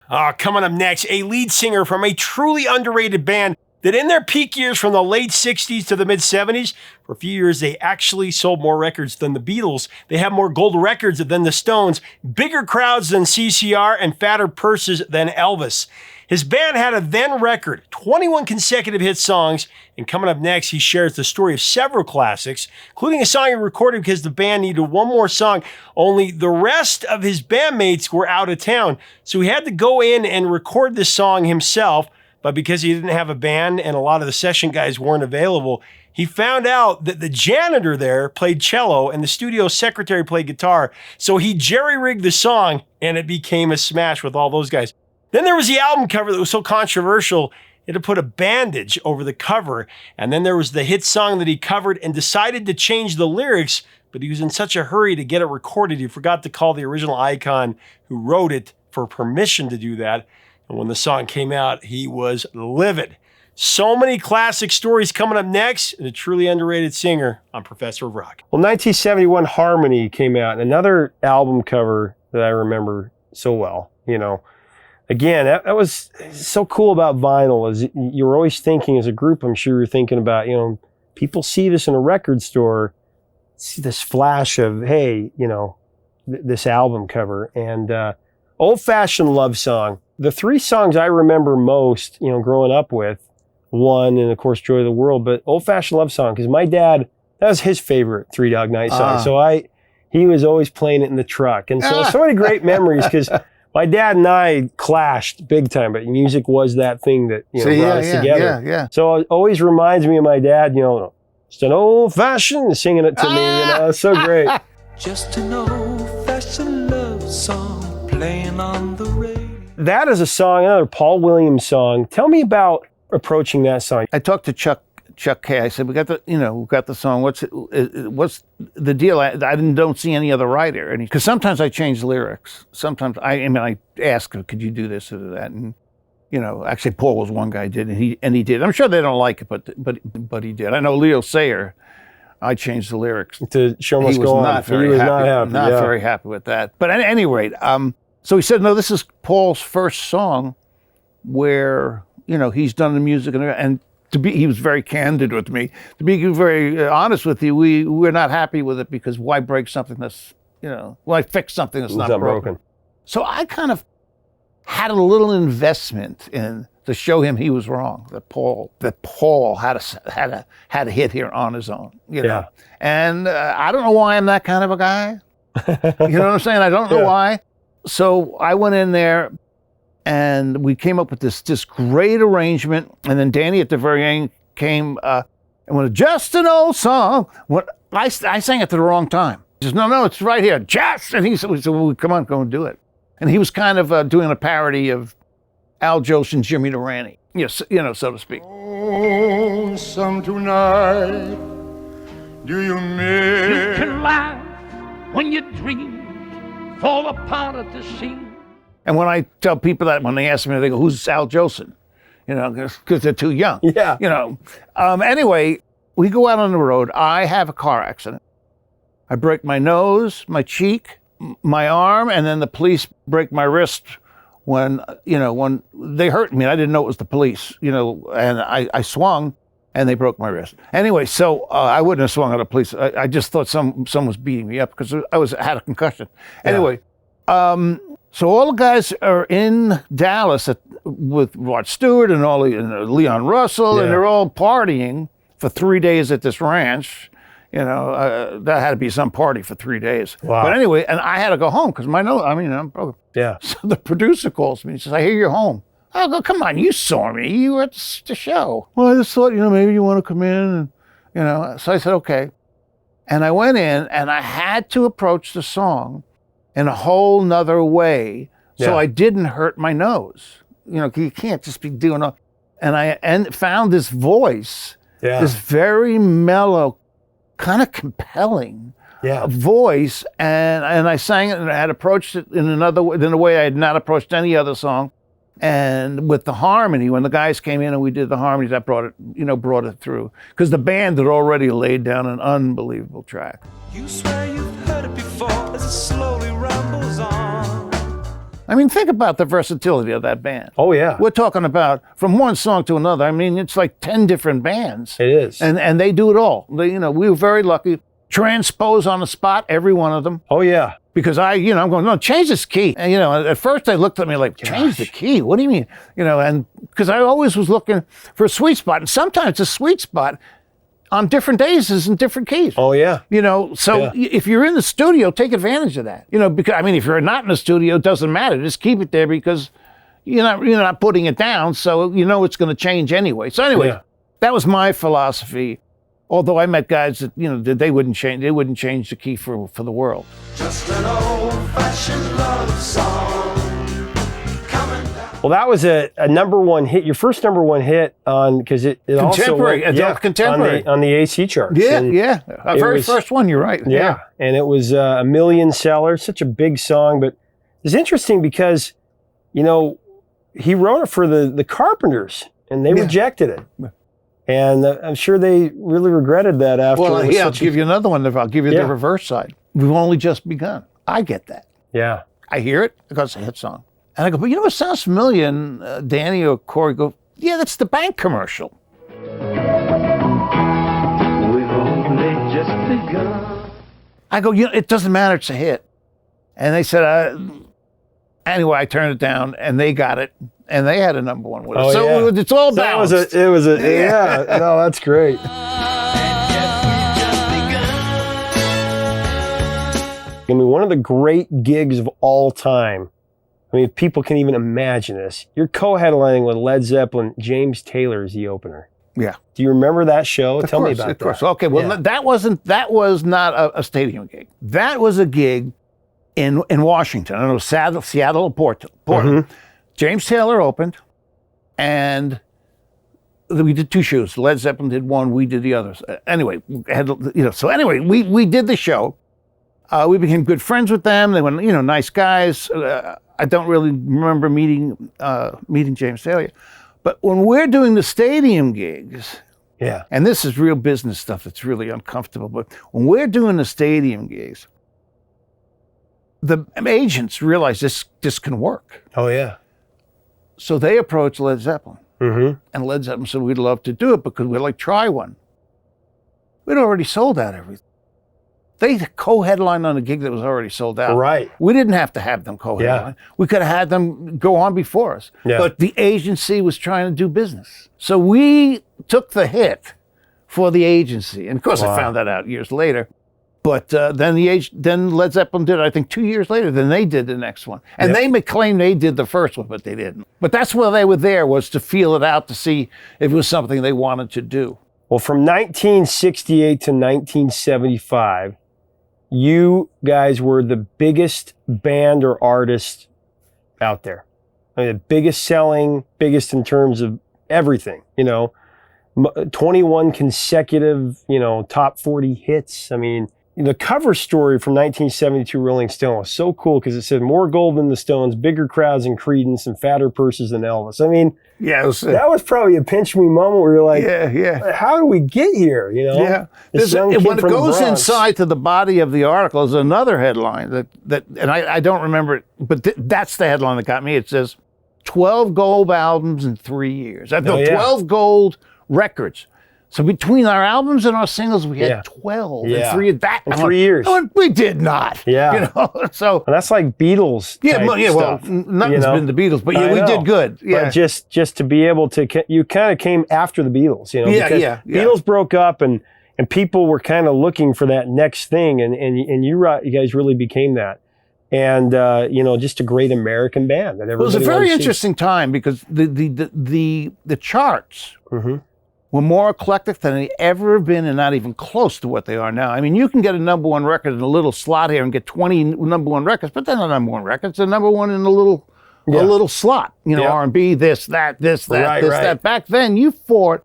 Coming up next, a lead singer from a truly underrated band that in their peak years from the late 60s to the mid 70s, for a few years, they actually sold more records than the Beatles. They have more gold records than the Stones, bigger crowds than CCR, and fatter purses than Elvis. His band had a then record, 21 consecutive hit songs, and coming up next, he shares the story of several classics, including a song he recorded because the band needed one more song, only the rest of his bandmates were out of town. So he had to go in and record this song himself, but because he didn't have a band and a lot of the session guys weren't available, he found out that the janitor there played cello and the studio secretary played guitar. So he jerry-rigged the song and it became a smash with all those guys. Then there was the album cover that was so controversial, it had put a bandage over the cover. And then there was the hit song that he covered and decided to change the lyrics, but he was in such a hurry to get it recorded, he forgot to call the original icon who wrote it for permission to do that. And when the song came out, he was livid. So many classic stories coming up next, and a truly underrated singer on Professor of Rock. Well, 1971 Harmony came out, another album cover that I remember so well. You know, again, that was so cool about vinyl, is you're always thinking as a group, I'm sure you're thinking about, you know, people see this in a record store, see this flash of, hey, you know, this album cover, and old-fashioned love song. The three songs I remember most, you know, growing up with, one, and of course, Joy of the World, but Old Fashioned Love Song, because my dad, that was his favorite Three Dog Night song. So he was always playing it in the truck. And so many great memories, because my dad and I clashed big time, but music was that thing that, you know, brought us together. So it always reminds me of my dad, you know, just an old fashioned, singing it to me, you know, it's so great. Just an old fashioned love song playing on the radio. That is a song, another Paul Williams song. Tell me about approaching that song. I talked to Chuck K. I said, we got the song. What's the deal? I don't see any other writer. And because sometimes I change lyrics. Sometimes I ask, could you do this or that? And you know, actually Paul was one guy did, and he did. I'm sure they don't like it, but he did. I know Leo Sayer, I changed the lyrics to Show Must Go On. He was not happy. Not very happy with that. But at any rate, so he said, no, this is Paul's first song where, you know, he's done the music, and he was very candid with me. To be very honest with you, we're not happy with it, because why break something that's, you know, why fix something that's not broken? So I kind of had a little investment in to show him he was wrong, that Paul had a hit here on his own, you know. And I don't know why I'm that kind of a guy. You know what I'm saying? I don't know why. So I went in there and we came up with this great arrangement. And then Danny at the very end came and went, just an old song. I sang it to the wrong time. He says, no, it's right here. Just, and he said, well, come on, go and do it. And he was kind of doing a parody of Al Jost and Jimmy Durante, yes, you know, so to speak. Oh, some tonight, do you miss? You can laugh when your dreams fall apart at the seams. And when I tell people that, when they ask me, they go, who's Al Jolson? You know, because they're too young. Yeah. You know. Anyway, we go out on the road. I have a car accident. I break my nose, my cheek, my arm, and then the police break my wrist when they hurt me. I didn't know it was the police, you know, and I swung and they broke my wrist. Anyway, so I wouldn't have swung at the police. I just thought someone was beating me up because I had a concussion. Anyway, so all the guys are in Dallas with Rod Stewart and Leon Russell, and they're all partying for 3 days at this ranch. You know, that had to be some party for 3 days. Wow. But anyway, and I had to go home because my nose, I'm broken. Yeah. So the producer calls me. He says, I hear you're home. I go, come on, you saw me. You were at the show. Well, I just thought, you know, maybe you want to come in. And, you know, so I said, okay. And I went in and I had to approach the song in a whole nother way so I didn't hurt my nose. You know, you can't just be doing all. And I found this voice, this very mellow, kind of compelling voice, and I sang it, and I had approached it in a way I had not approached any other song, and with the harmony. When the guys came in and we did the harmonies, that brought it through, because the band had already laid down an unbelievable track. You swear you've heard it before as it slowly rambles on. I mean, think about the versatility of that band. Oh, yeah. We're talking about from one song to another. I mean, it's like 10 different bands. It is. And they do it all. They, we were very lucky. Transpose on the spot, every one of them. Oh, yeah. Because I'm going, no, change this key. And, at first they looked at me like, change the key? What do you mean? And because I always was looking for a sweet spot. And sometimes a sweet spot on different days is in different keys. Oh, yeah. So if you're in the studio, take advantage of that. Because, I mean, if you're not in the studio, it doesn't matter. Just keep it there because you're not putting it down. So it's going to change anyway. So anyway, that was my philosophy. Although I met guys that, they wouldn't change the key for the world. Just an old-fashioned love song coming down. Well, that was a number one hit, your first number one hit because it also went, adult contemporary on the AC charts. Yeah, Our very first one, you're right. Yeah, and it was a million seller, such a big song. But it's interesting because, he wrote it for the Carpenters, and they rejected it. And I'm sure they really regretted that after. Well, I'll give you another one. I'll give you the reverse side. We've only just begun. I get that. Yeah. I hear it because it's a hit song. And I go, but it sounds familiar. And Danny or Corey go, yeah, that's the bank commercial. We've only just begun. I go, it doesn't matter. It's a hit. And they said, anyway, I turned it down and they got it. And they had a number one with it. So it's all balanced. It was a no, that's great. I mean, one of the great gigs of all time. I mean, if people can even imagine this. You're co-headlining with Led Zeppelin. James Taylor is the opener. Yeah. Do you remember that show? Tell me about that. Of course. Okay, well, that was not a stadium gig. That was a gig in Washington. I don't know, Seattle or Portland. Mm-hmm. James Taylor opened, and we did two shows. Led Zeppelin did one, we did the others. Anyway, we did the show. We became good friends with them. They were, nice guys. I don't really remember meeting James Taylor. But when we're doing the stadium gigs, and this is real business stuff that's really uncomfortable, but when we're doing the stadium gigs, the agents realize this can work. Oh, yeah. So they approached Led Zeppelin. Mm-hmm. And Led Zeppelin said, we'd love to do it because we'd like to try one. We'd already sold out everything. They co-headlined on a gig that was already sold out. Right. We didn't have to have them co-headline. We could have had them go on before us. Yeah. But the agency was trying to do business. So we took the hit for the agency. And of course, I found that out years later. But then Led Zeppelin did it, I think 2 years later, then they did the next one. And they may claim they did the first one, but they didn't. But that's why they were there, was to feel it out, to see if it was something they wanted to do. Well, from 1968 to 1975, you guys were the biggest band or artist out there. I mean, the biggest selling, biggest in terms of everything, 21 consecutive, top 40 hits. I mean, the cover story from 1972 Rolling Stone was so cool because it said more gold than the Stones, bigger crowds than Credence, and fatter purses than Elvis. I mean, that was probably a pinch me moment where you're like, how do we get here? Yeah. When it goes inside to the body of the article is another headline that and I don't remember it, but that's the headline that got me. It says 12 gold albums in 3 years. 12 gold records. So between our albums and our singles, we had 12 in 3 years. We did not. Yeah. So and that's like Beatles. Well, nothing's been the Beatles, but we did good. Yeah. But just to be able to, you kind of came after the Beatles, because Beatles broke up and people were kind of looking for that next thing, and you guys really became that. And just a great American band that everybody. It was a very interesting time because the charts. Mm-hmm. Were more eclectic than they ever been, and not even close to what they are now. I mean, you can get a number one record in a little slot here and get 20 number one records, but they're not number one records. They're number one in a little slot. R&B, this, that. Back then, you fought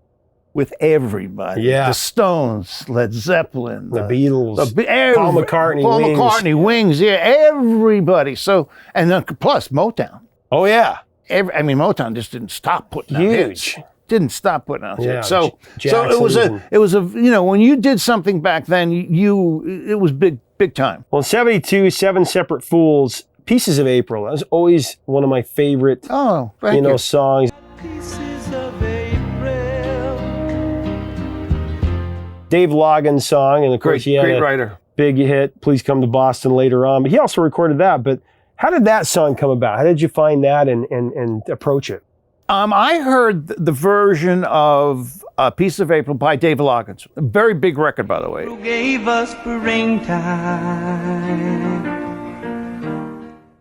with everybody. Yeah. The Stones, Led Zeppelin, the Beatles, Paul McCartney, Wings. Yeah, everybody. So, and then plus Motown. Oh yeah. Motown just didn't stop putting out hits. Didn't stop putting out hits. So it was a when you did something back then, it was big time. Well, in 72, Seven Separate Fools Pieces of April. That was always one of my favorite, Oh, thank you. songs. Pieces of April. Dave Logan's song, and of course Great, he had great a writer. big hit, Please Come to Boston, later on. But he also recorded that. But how did that song come about? How did you find that and approach it? I heard the version of Piece of April by Dave Loggins. A very big record, by the way. Who gave us springtime?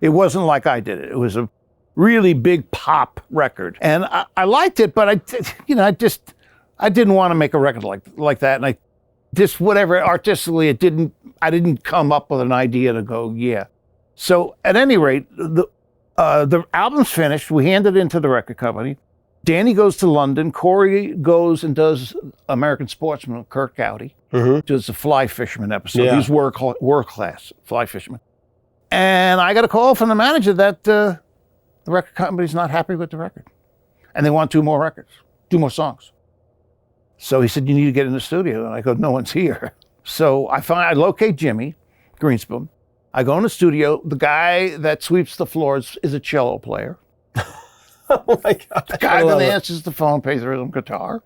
It wasn't like I did it. It was a really big pop record. And I liked it, but I didn't want to make a record like that. And I just, whatever, artistically, I didn't come up with an idea to go, yeah. So at any rate, the album's finished. We hand it into the record company. Danny goes to London. Corey goes and does American Sportsman with Kirk Gowdy. Does the fly fisherman episode. Yeah. He's world class fly fisherman. And I got a call from the manager that the record company's not happy with the record. And they want 2 more records, 2 more songs. So he said, you need to get in the studio. And I go, no one's here. So I locate Jimmy Greenspoon. I go in the studio. The guy that sweeps the floors is a cello player. Oh my God. The guy that answers the phone plays the rhythm guitar.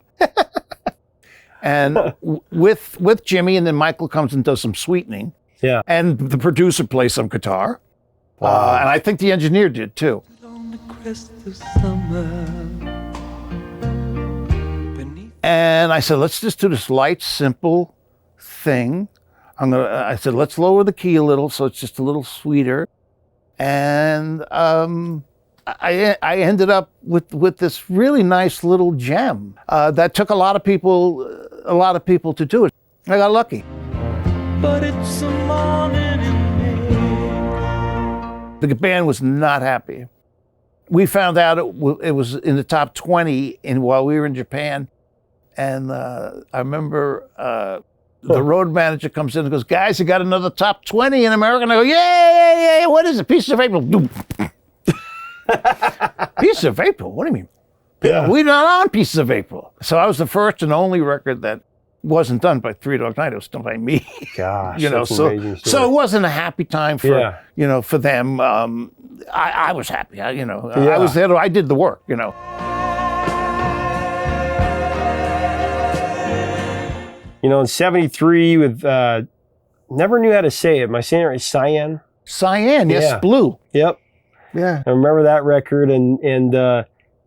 And with Jimmy, and then Michael comes and does some sweetening. Yeah. And the producer plays some guitar. Wow. And I think the engineer did too. On the crest of summer. Beneath And I said, let's just do this light, simple thing. I said, let's lower the key a little so it's just a little sweeter. And I ended up with this really nice little gem that took a lot of people to do it. I got lucky. but it's a morning in May. The band was not happy. We found out it was in the top 20 while we were in Japan. And I remember the road manager comes in and goes, guys, you got another top 20 in America? And I go, yeah, what is it? Pieces of April. Pieces of April? What do you mean? Yeah. We're not on Pieces of April. So I was the first and only record that wasn't done by Three Dog Night. It was done by me. Gosh, You know, that's an amazing story. so it wasn't a happy time for Yeah. for them. I was happy. I Yeah. was there. I did the work. In 73 with, never knew how to say it. Am I saying it right? Cyan? Cyan, yes, Yeah. blue. Yep. Yeah. I remember that record.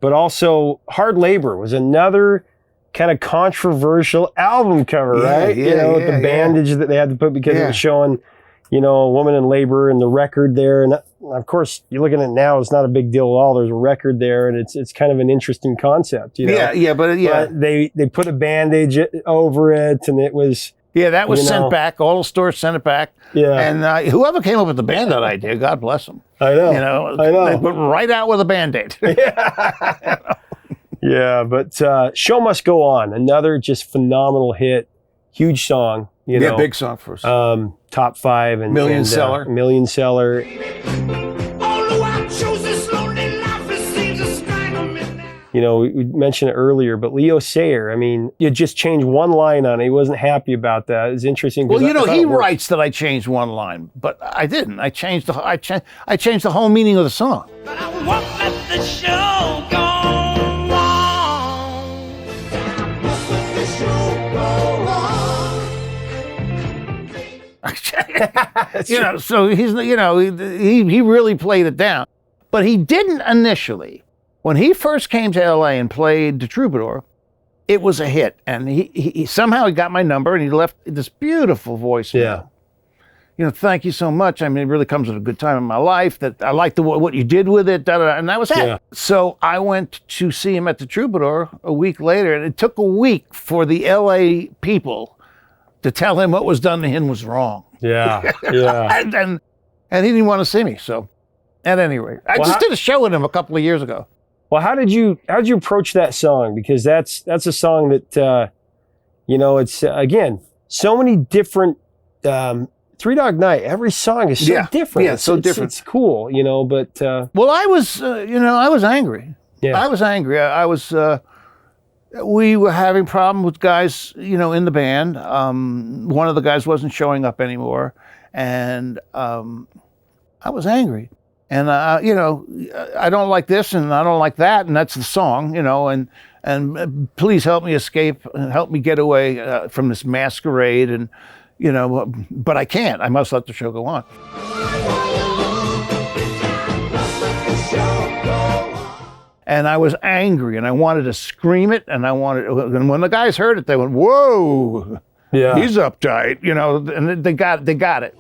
But also Hard Labor was another kind of controversial album cover, right? With the bandage that they had to put because it was showing, a woman in labor and the record there. And of course, you're looking at it now, it's not a big deal at all. There's a record there and it's kind of an interesting concept, But they put a bandage over it and it was... Yeah, that was sent back. All the stores sent it back. Yeah. And whoever came up with the Band-Aid idea, God bless them. I know. I know. They put right out with a Band-Aid. Yeah, but Show Must Go On, another just phenomenal hit, huge song. Big song for us. Top 5 and Million seller. Million seller. Although I chose this lonely life, it seems a strangle me now. We mentioned it earlier, but Leo Sayer, you just changed one line on it. He wasn't happy about that. It's interesting. Well, he writes that I changed one line, but I didn't. I changed the whole meaning of the song. But I won't let the show go on. So he's he really played it down, but he didn't initially. When he first came to LA and played the Troubadour, it was a hit, and he somehow he got my number and he left this beautiful voicemail. Thank you so much. It really comes at a good time in my life. That I like what you did with it, and that was it. Yeah. So I went to see him at the Troubadour a week later, and it took a week for the LA people to tell him what was done to him was wrong. Yeah. and he didn't want to see me. So, at any rate, I just did a show with him a couple of years ago. Well, how did you approach that song? Because that's a song that it's again so many different. Three Dog Night. Every song is so different. Yeah, so different. It's cool, But Well, I was angry. Yeah. I was angry. I was. We were having problems with guys, in the band. One of the guys wasn't showing up anymore, and I was angry. And you know, I don't like this and I don't like that, and that's the song, you know, and please help me escape, help me get away from this masquerade, and you know, but I can't. I must let the show go on. And I was angry, and I wanted to scream it, and and when the guys heard it, they went, "Whoa, Yeah. he's uptight," you know, and they got it.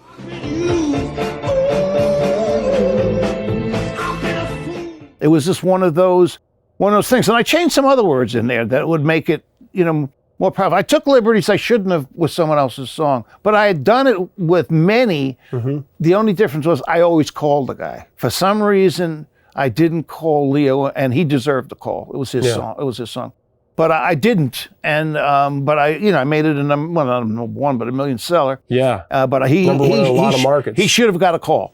It was just one of those things, and I changed some other words in there that would make it, you know, more powerful. I took liberties I shouldn't have with someone else's song, but I had done it with many. Mm-hmm. The only difference was I always called the guy. For some reason, I didn't call Leo, and he deserved the call. It was his song. It was his song, but I didn't. And but I made it not number one, but a million seller. Yeah. But he number one in a lot of markets. He should have got a call.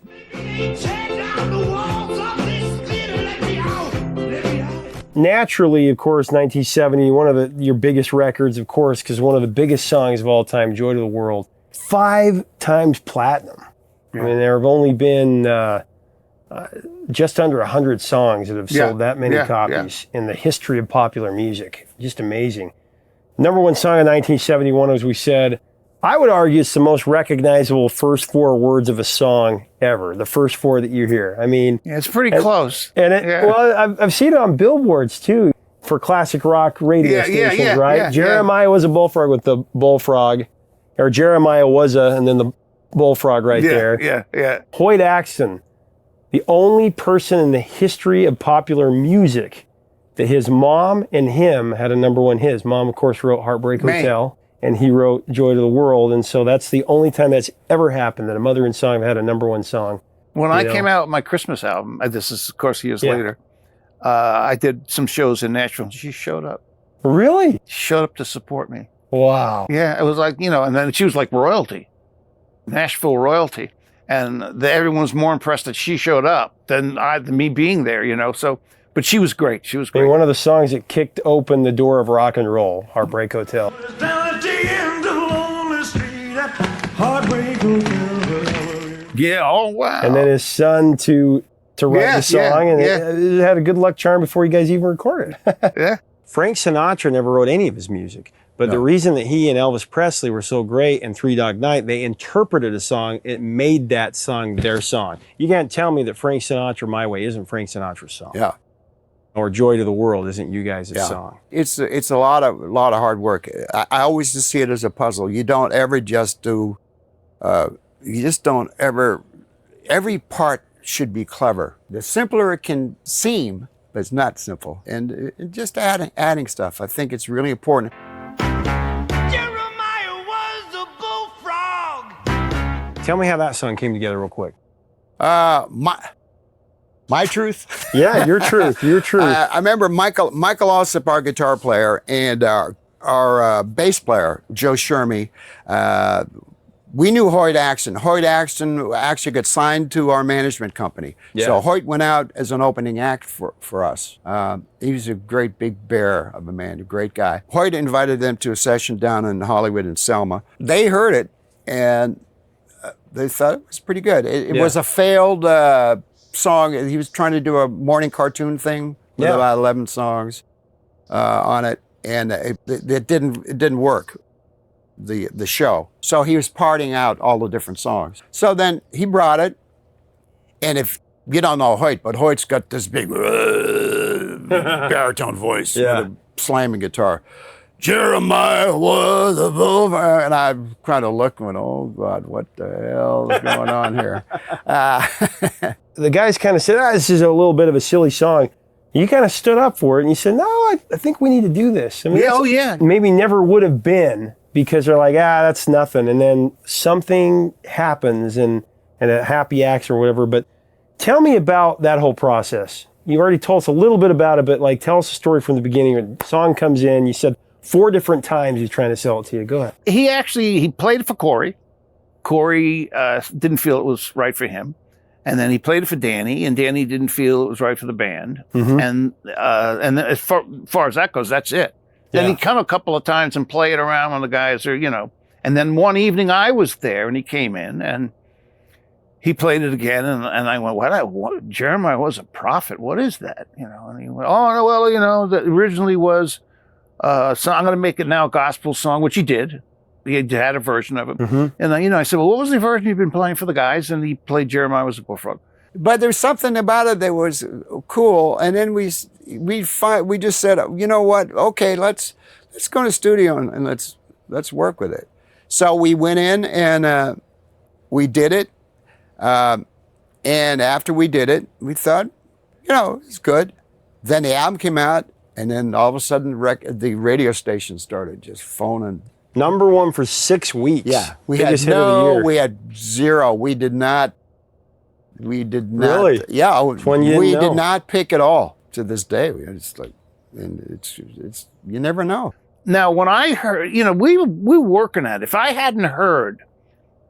Naturally, of course, 1970, one of your biggest records, of course, because one of the biggest songs of all time, Joy to the World, 5 times platinum. Yeah. I mean, there have only been just under 100 songs that have sold that many copies in the history of popular music. Just amazing. Number one song in 1971, as we said, I would argue it's the most recognizable first 4 words of a song ever. The first 4 that you hear. I mean, it's pretty close. And well, I've seen it on billboards too for classic rock radio stations, right? Yeah, Jeremiah was a bullfrog with the bullfrog, or Jeremiah was and then the bullfrog there. Yeah. Hoyt Axton, the only person in the history of popular music that his mom and him had a number one hit. His mom, of course, wrote Heartbreak Hotel. And he wrote Joy to the World. And so that's the only time that's ever happened that a mother and son have had a number one song. When I came out with my Christmas album, this is, of course, years later, I did some shows in Nashville. She showed up. Really? She showed up to support me. Wow. Yeah, it was like, you know, and then she was like royalty, Nashville royalty. And everyone's more impressed that she showed up than me being there, you know. So, but she was great. She was great. I mean, one of the songs that kicked open the door of rock and roll, Heartbreak Hotel. Yeah, oh wow. And then his son to write the song, and it had a good luck charm before you guys even recorded. Yeah. Frank Sinatra never wrote any of his music, but the reason that he and Elvis Presley were so great in Three Dog Night, they interpreted a song, it made that song their song. You can't tell me that Frank Sinatra My Way isn't Frank Sinatra's song. Yeah. Or Joy to the World isn't you guys' song. It's a lot of hard work. I always just see it as a puzzle. You don't ever just do, you just don't ever, every part should be clever. The simpler it can seem, but it's not simple. And just adding stuff, I think it's really important. Jeremiah was a bullfrog. Tell me how that song came together real quick. My truth? Yeah, your truth, your truth. I remember Michael Alsop, our guitar player, and our bass player, Joe Shermy. We knew Hoyt Axton. Hoyt Axton actually got signed to our management company. Yeah. So Hoyt went out as an opening act for us. He was a great big bear of a man, a great guy. Hoyt invited them to a session down in Hollywood in Selma. They heard it, and they thought it was pretty good. It was a failed song. He was trying to do a morning cartoon thing with about 11 songs on it, and it didn't work, the show. So he was parting out all the different songs. So then he brought it, and if you don't know Hoyt, but Hoyt's got this big baritone voice with a slamming guitar. Jeremiah was a bullfrog, and I'm kind of looking, oh God, what the hell is going on here? The guys kind of said, this is a little bit of a silly song. You kind of stood up for it, and you said, no, I think we need to do this. I mean, maybe never would have been, because they're like, that's nothing. And then something happens, and a happy acts or whatever. But tell me about that whole process. You've already told us a little bit about it, but like, tell us the story from the beginning. When the song comes in, you said 4 different times he's trying to sell it to you. Go ahead. He played it for Corey. Corey didn't feel it was right for him. And then he played it for Danny, and Danny didn't feel it was right for the band. Mm-hmm. And as far as that goes, that's it. Then he'd come a couple of times and play it around when the guys are, you know. And then one evening I was there, and he came in, and he played it again, and I went, what? Jeremiah was a prophet. What is that? You know, and he went, oh, no, well, you know, that originally was, so I'm going to make it now a gospel song, which he did. He had a version of it. And then, you know, I said, well, what was the version you've been playing for the guys? And he played Jeremiah Was a Bullfrog. But there's something about it that was cool. And then we just said, you know what? Okay, let's go to the studio and let's work with it. So we went in and we did it. And after we did it, we thought, you know, it's good. Then the album came out, and then all of a sudden the radio station started just phoning. Number one for 6 weeks. Yeah, we Biggest had hit of the year. we had zero. We did not. Really? Yeah, when you we didn't know. did not pick at all to this day. It's like, and it's you never know. Now, when I heard, you know, we were working at it. If I hadn't heard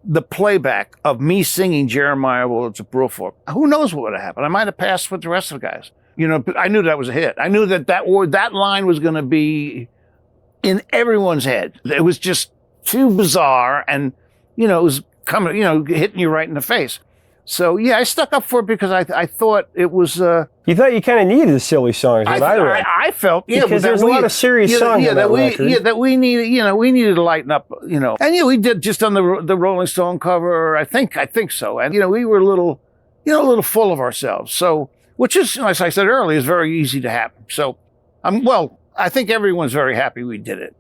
the playback of me singing Jeremiah Well, It's a Bullfrog, who knows what would have happened? I might have passed with the rest of the guys. You know, but I knew that was a hit. I knew that line was going to be in everyone's head. It was just too bizarre, and, you know, it was coming, you know, hitting you right in the face. So, yeah, I stuck up for it because I thought it was... You thought you kind of needed a silly song, is what I read. I felt, yeah, because there's a lot of serious songs on that record. that we needed, you know, we needed to lighten up, you know. And, you know, we did just on the Rolling Stone cover, I think so. And, you know, we were a little full of ourselves. So, which is, as I said earlier, is very easy to happen. So, I think everyone's very happy we did it.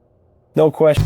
No question.